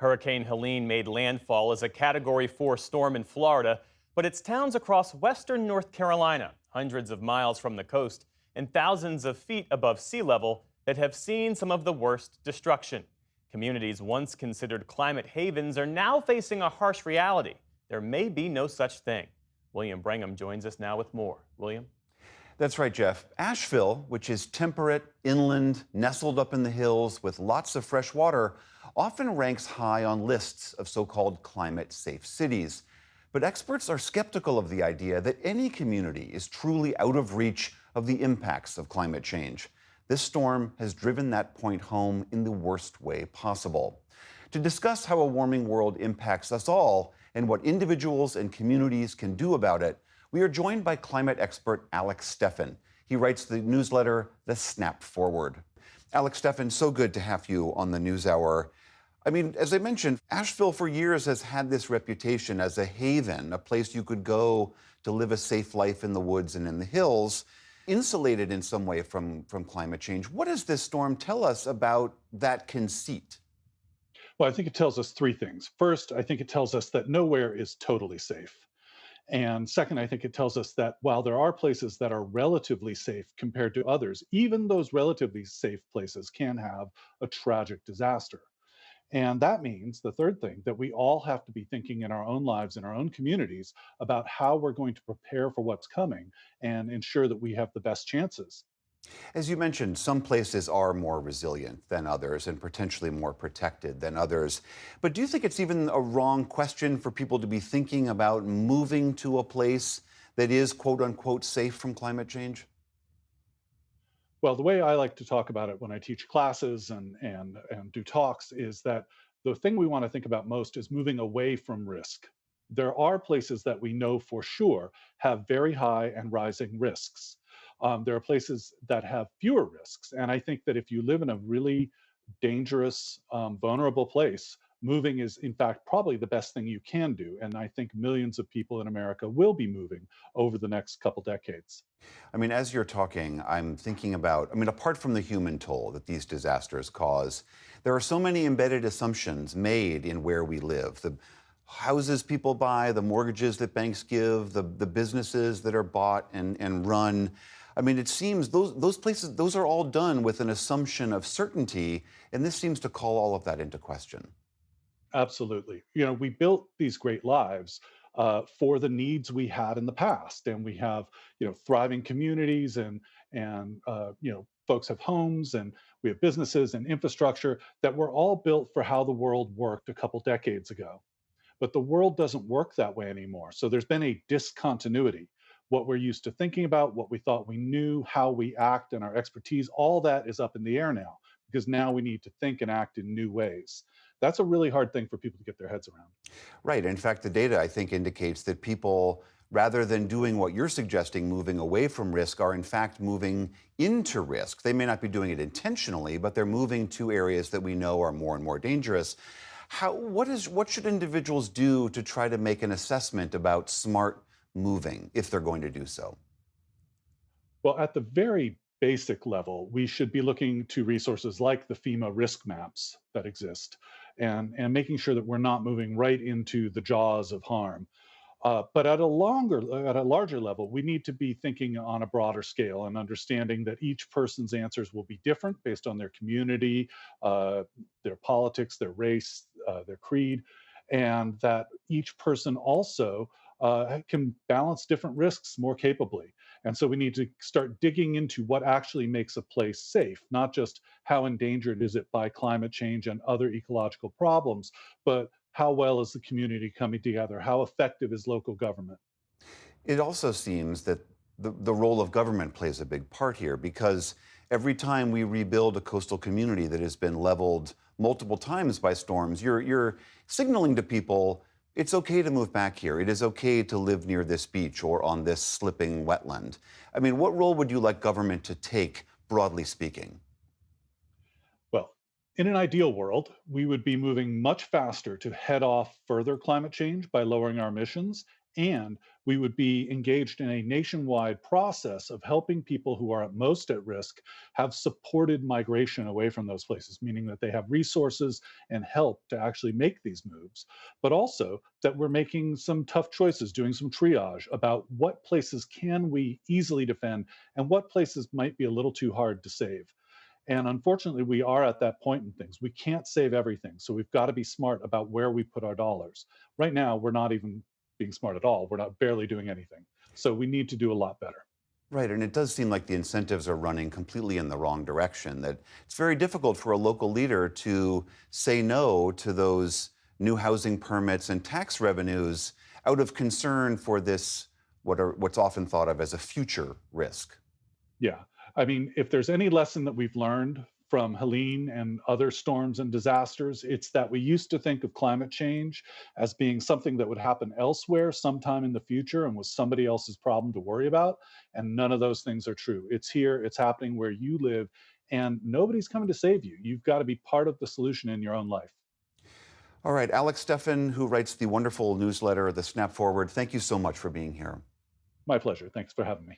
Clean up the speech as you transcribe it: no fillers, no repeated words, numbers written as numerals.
Hurricane Helene made landfall as a Category 4 storm in Florida, but it's towns across western North Carolina, hundreds of miles from the coast and thousands of feet above sea level, that have seen some of the worst destruction. Communities once considered climate havens are now facing a harsh reality. There may be no such thing. William Brangham joins us now with more. William? That's right, Jeff. Asheville, which is temperate, inland, nestled up in the hills with lots of fresh water, often ranks high on lists of so-called climate-safe cities. But experts are skeptical of the idea that any community is truly out of reach of the impacts of climate change. This storm has driven that point home in the worst way possible. To discuss how a warming world impacts us all and what individuals and communities can do about it, we are joined by climate expert Alex Steffen. He writes the newsletter, The Snap Forward. Alex Steffen, so good to have you on the NewsHour. I mean, as I mentioned, Asheville for years has had this reputation as a haven, a place you could go to live a safe life in the woods and in the hills, insulated in some way from climate change. What does this storm tell us about that conceit? Well, I think it tells us three things. First, I think it tells us that nowhere is totally safe. And second, I think it tells us that while there are places that are relatively safe compared to others, even those relatively safe places can have a tragic disaster. And that means the third thing that we all have to be thinking in our own lives, in our own communities, about how we're going to prepare for what's coming and ensure that we have the best chances. As you mentioned, some places are more resilient than others and potentially more protected than others. But do you think it's even a wrong question for people to be thinking about moving to a place that is quote unquote safe from climate change? Well, the way I like to talk about it when I teach classes and do talks is that the thing we want to think about most is moving away from risk. There are places that we know for sure have very high and rising risks. There are places that have fewer risks, and I think that if you live in a really dangerous, vulnerable place, moving is in fact probably the best thing you can do. And I think millions of people in America will be moving over the next couple decades. I mean, as you're talking, I'm thinking about, apart from the human toll that these disasters cause, there are so many embedded assumptions made in where we live. The houses people buy, the mortgages that banks give, the businesses that are bought and run. I mean, it seems those places, those are all done with an assumption of certainty, and this seems to call all of that into question. Absolutely. We built these great lives for the needs we had in the past, and we have, thriving communities, and folks have homes, and we have businesses and infrastructure that were all built for how the world worked a couple decades ago. But the world doesn't work that way anymore. So there's been a discontinuity. What we're used to thinking about, what we thought we knew, how we act, and our expertise, all that is up in the air now because now we need to think and act in new ways. That's a really hard thing for people to get their heads around. Right. In fact, the data, I think, indicates that people, rather than doing what you're suggesting, moving away from risk, are in fact moving into risk. They may not be doing it intentionally, but they're moving to areas that we know are more and more dangerous. What should individuals do to try to make an assessment about smart moving if they're going to do so? Well, at the very basic level, we should be looking to resources like the FEMA risk maps that exist and making sure that we're not moving right into the jaws of harm. But at a larger level, we need to be thinking on a broader scale and understanding that each person's answers will be different based on their community, uh, their politics, their race, their creed, and that each person also can balance different risks more capably. And so we need to start digging into what actually makes a place safe, not just how endangered is it by climate change and other ecological problems, but how well is the community coming together? How effective is local government? It also seems that the role of government plays a big part here because every time we rebuild a coastal community that has been leveled multiple times by storms, you're signaling to people it's okay to move back here. It is okay to live near this beach or on this slipping wetland. I mean, what role would you like government to take, broadly speaking? Well, in an ideal world, we would be moving much faster to head off further climate change by lowering our emissions. And We would be engaged in a nationwide process of helping people who are at most at risk have supported migration away from those places, meaning that they have resources and help to actually make these moves, but also that we're making some tough choices, doing some triage about what places can we easily defend and what places might be a little too hard to save. And unfortunately, we are at that point in things. We can't save everything. So we've got to be smart about where we put our dollars. Right now, we're not even being smart at all. We're not barely doing anything. So we need to do a lot better. Right, and it does seem like the incentives are running completely in the wrong direction, that it's very difficult for a local leader to say no to those new housing permits and tax revenues out of concern for this, what's often thought of as a future risk. Yeah. I mean, if there's any lesson that we've learned from Helene and other storms and disasters, it's that we used to think of climate change as being something that would happen elsewhere sometime in the future and was somebody else's problem to worry about. And none of those things are true. It's here, it's happening where you live, and nobody's coming to save you. You've got to be part of the solution in your own life. All right, Alex Steffen, who writes the wonderful newsletter, The Snap Forward, thank you so much for being here. My pleasure. Thanks for having me.